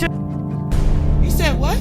You said what?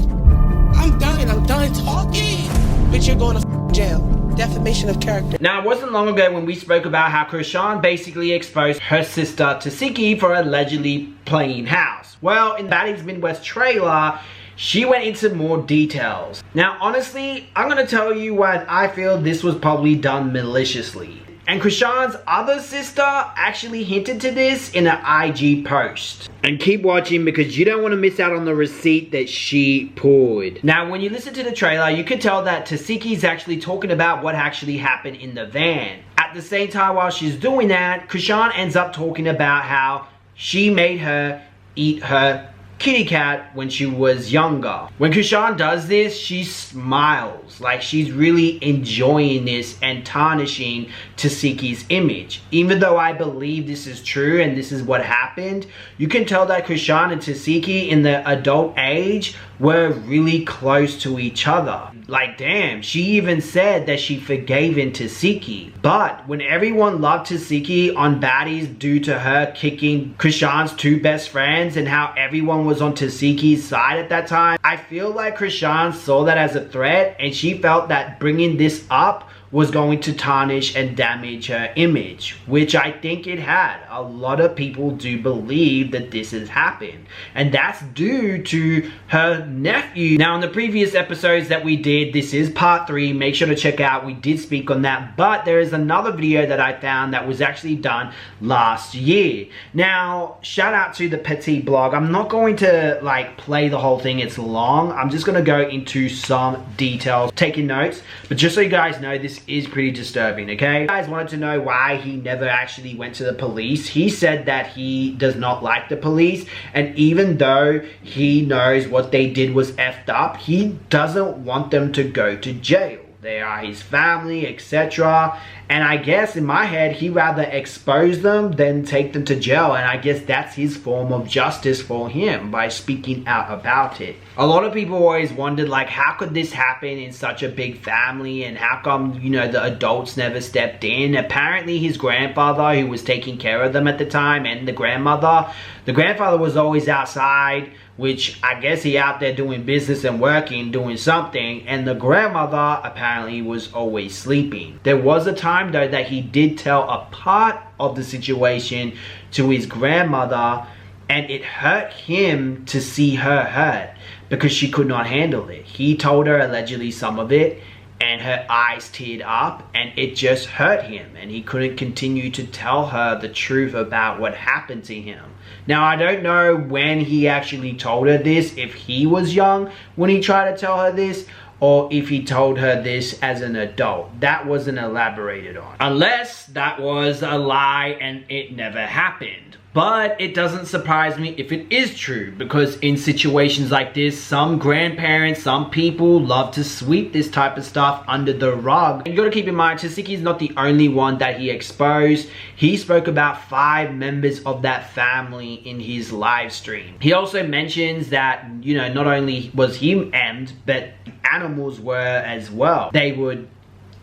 I'm done talking. Bitch, you're going to jail. Defamation of character. Now, it wasn't long ago when we spoke about how Chrisean basically exposed her sister Tesehki for allegedly playing house. Well, in Baddies Midwest trailer, she went into more details. Now, honestly, I'm gonna tell you what I feel this was probably done maliciously. And Chrisean's other sister actually hinted to this in an IG post. And keep watching because you don't want to miss out on the receipt that she pulled. Now, when you listen to the trailer, you can tell that Tesehki is actually talking about what actually happened in the van. At the same time, while she's doing that, Chrisean ends up talking about how she made her eat her kitty cat when she was younger. When Chrisean does this, she smiles like she's really enjoying this and tarnishing Tesehki's image. Even though I believe this is true and this is what happened, you can tell that Chrisean and Tesehki in the adult age were really close to each other. Like, damn, she even said that she forgave Tesehki. But when everyone loved Tesehki on Baddies due to her kicking Chrisean's two best friends and how everyone was on Tesehki's side at that time, I feel like Chrisean saw that as a threat and she felt that bringing this up was going to tarnish and damage her image, which I think it had. A lot of people do believe that this has happened, and that's due to her nephew. Now, in the previous episodes that we did, this is part 3, make sure to check out, we did speak on that, but there is another video that I found that was actually done last year. Now, shout out to the Petit blog. I'm not going to like play the whole thing, it's long. I'm just gonna go into some details, taking notes, but just so you guys know, this is pretty disturbing, okay? You guys wanted to know why he never actually went to the police. He said that he does not like the police, and even though he knows what they did was effed up, he doesn't want them to go to jail. They are his family, etc. And I guess in my head, he'd rather expose them than take them to jail. And I guess that's his form of justice for him by speaking out about it. A lot of people always wondered, like, how could this happen in such a big family? And how come, you know, the adults never stepped in? Apparently his grandfather, who was taking care of them at the time, and the grandfather was always outside, which I guess he out there doing business and working, doing something, and the grandmother apparently was always sleeping. There was a time though that he did tell a part of the situation to his grandmother, and it hurt him to see her hurt because she could not handle it. He told her allegedly some of it, and her eyes teared up, and it just hurt him, and he couldn't continue to tell her the truth about what happened to him. Now, I don't know when he actually told her this, if he was young when he tried to tell her this, or if he told her this as an adult. That wasn't elaborated on. Unless that was a lie and it never happened. But it doesn't surprise me if it is true, because in situations like this, some grandparents, some people love to sweep this type of stuff under the rug. And you gotta keep in mind, Tesehki is not the only one that he exposed. He spoke about 5 members of that family in his live stream. He also mentions that, you know, not only was he emmed, but animals were as well. They would,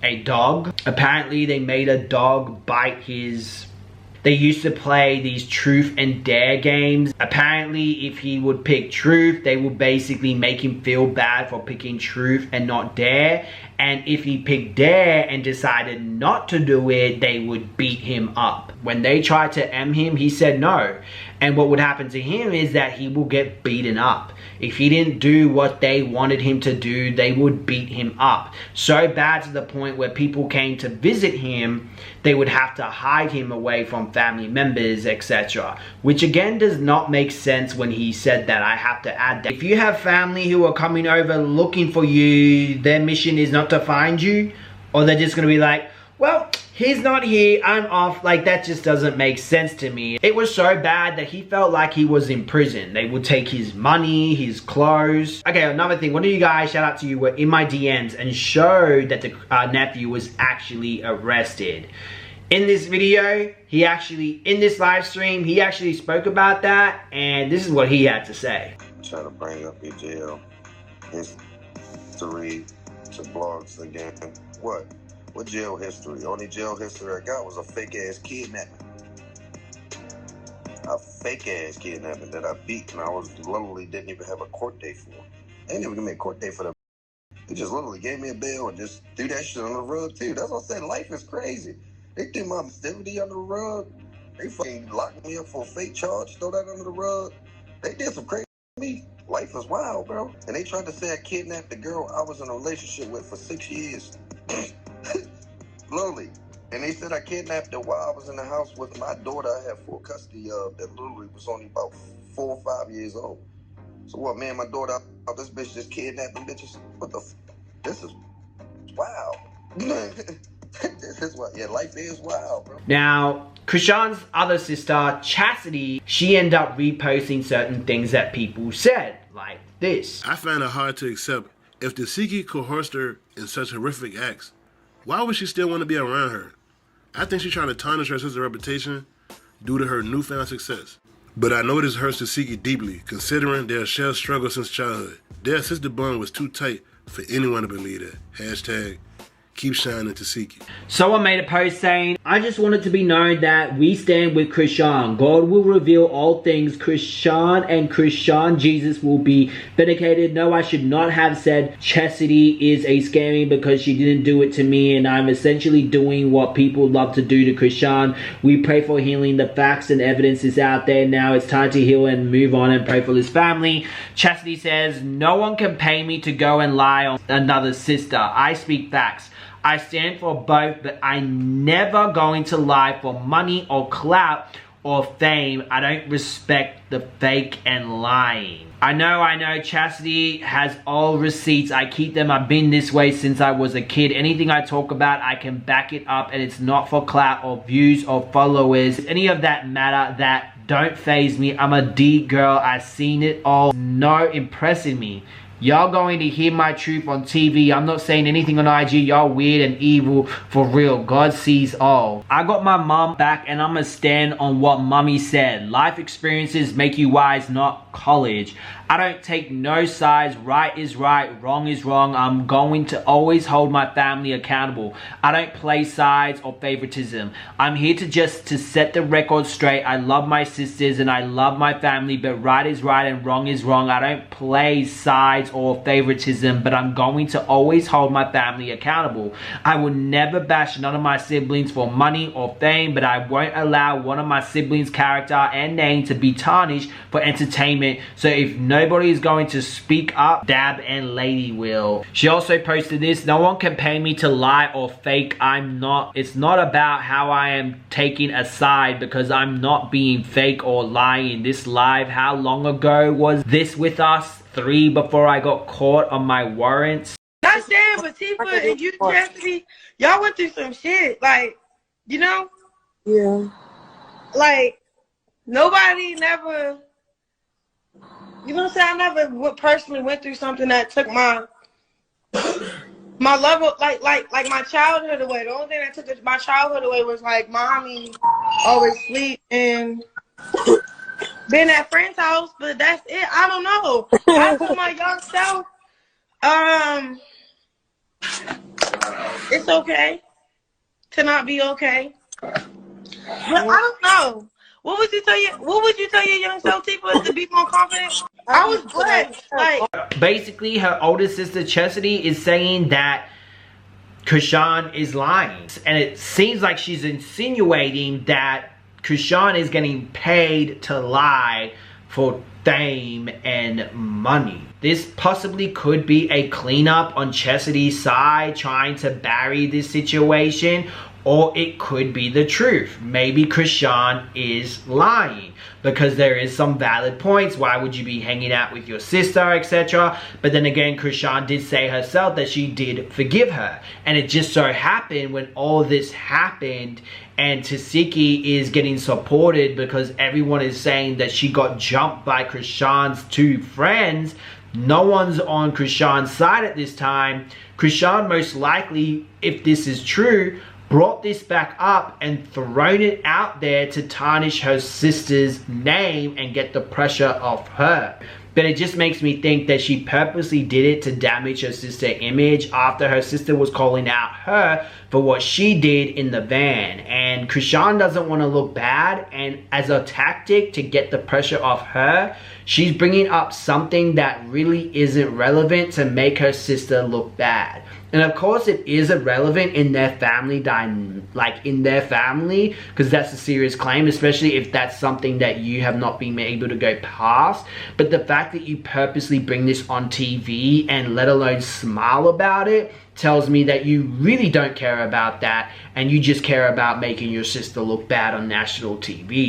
a dog, apparently they made a dog bite his... They used to play these truth and dare games. Apparently, if he would pick truth, they would basically make him feel bad for picking truth and not dare. And if he picked dare and decided not to do it, they would beat him up. When they tried to M him, he said no. And what would happen to him is that he will get beaten up. If he didn't do what they wanted him to do, they would beat him up. So bad to the point where people came to visit him, they would have to hide him away from family members, etc. Which again does not make sense when he said that. I have to add that. If you have family who are coming over looking for you, their mission is not to find you, or they're just gonna be like, well, he's not here, I'm off. Like, that just doesn't make sense to me. It was so bad that he felt like he was in prison. They would take his money, his clothes. Okay, another thing, one of you guys, shout out to you, were in my DMs and showed that the nephew was actually arrested. In this video, he actually, in this live stream, he actually spoke about that, and this is what he had to say. Try to bring up your jail history to blogs again. What jail history? Only jail history I got was a fake ass kidnapping. a fake ass kidnapping that I beat, and I literally didn't even have a court date for. They didn't even give me a court date for the. They just literally gave me a bail and just threw that shit on the rug too. That's what I said. Life is crazy. They threw my activity under the rug. They fucking locked me up for a fake charge, throw that under the rug. They did some crazy to me. Life is wild, bro. And they tried to say I kidnapped the girl I was in a relationship with for 6 years. Literally. And they said I kidnapped her while I was in the house with my daughter I had full custody of that literally was only about 4 or 5 years old. So what, man, my daughter, this bitch just kidnapping bitches? What the this is wow. This is what, yeah, life is wild, bro. Now, Chrisean's other sister, Chastity, she ended up reposting certain things that people said, like this. I find it hard to accept. If Tesehki coerced her in such horrific acts, why would she still want to be around her? I think she's trying to tarnish her sister's reputation due to her newfound success. But I know this hurts Tesehki deeply, considering their shared struggle since childhood. Their sister bond was too tight for anyone to believe that. Hashtag keep shining Tesehki. Someone made a post saying, I just want it to be known that we stand with Chrisean. God will reveal all things. Chrisean and Chrisean Jesus will be vindicated. No, I should not have said Chastity is a scammy because she didn't do it to me, and I'm essentially doing what people love to do to Chrisean. We pray for healing. The facts and evidence is out there now. It's time to heal and move on and pray for his family. Chastity says, no one can pay me to go and lie on another sister. I speak facts. I stand for both, but I'm never going to lie for money or clout or fame. I don't respect the fake and lying. I know, Chastity has all receipts. I keep them. I've been this way since I was a kid. Anything I talk about, I can back it up, and it's not for clout or views or followers. Any of that matter, that don't faze me. I'm a deep girl. I've seen it all. No impressing me. Y'all going to hear my truth on TV. I'm not saying anything on IG. Y'all weird and evil for real. God sees all. I got my mom back, and I'm gonna stand on what mommy said. Life experiences make you wise, not college. I don't take no sides. Right is right, wrong is wrong. I'm going to always hold my family accountable. I don't play sides or favoritism. I'm here to set the record straight. I love my sisters and I love my family, but right is right and wrong is wrong. I don't play sides or favoritism, but I'm going to always hold my family accountable. I will never bash none of my siblings for money or fame, but I won't allow one of my siblings' character and name to be tarnished for entertainment. So if nobody is going to speak up, Dab and Lady will. She also posted this: no one can pay me to lie or fake. It's not about how I am taking a side, because I'm not being fake or lying. This live, how long ago was this with us? 3 before I got caught on my warrants. Not saying, but Tifa and you, Chastity, y'all went through some shit. Like, you know? Yeah. Like, nobody never, you know what I'm saying? I never personally went through something that took my level, like my childhood away. The only thing that took my childhood away was like mommy always sleep and been at friend's house, but that's it. I don't know. I told my young self, it's okay to not be okay. But I don't know. What would you tell your young self, Tifa, to be more confident? I was blessed. Like, basically, her older sister Chastity is saying that Chrisean is lying, and it seems like she's insinuating that Chrisean is getting paid to lie for fame and money. This possibly could be a cleanup on Chastity's side, trying to bury this situation, or it could be the truth. Maybe Chrisean is lying, because there is some valid points. Why would you be hanging out with your sister, etc.? But then again, Chrisean did say herself that she did forgive her. And it just so happened when all this happened and Tesehki is getting supported because everyone is saying that she got jumped by Chrisean's 2 friends, no one's on Chrisean's side at this time. Chrisean most likely, if this is true, brought this back up and thrown it out there to tarnish her sister's name and get the pressure off her. but it just makes me think that she purposely did it to damage her sister's image after her sister was calling out her for what she did in the van. And Chrisean doesn't want to look bad, and as a tactic to get the pressure off her, she's bringing up something that really isn't relevant to make her sister look bad. And of course it is irrelevant in their family because that's a serious claim, especially if that's something that you have not been able to go past. But the fact that you purposely bring this on TV and let alone smile about it tells me that you really don't care about that, and you just care about making your sister look bad on national TV.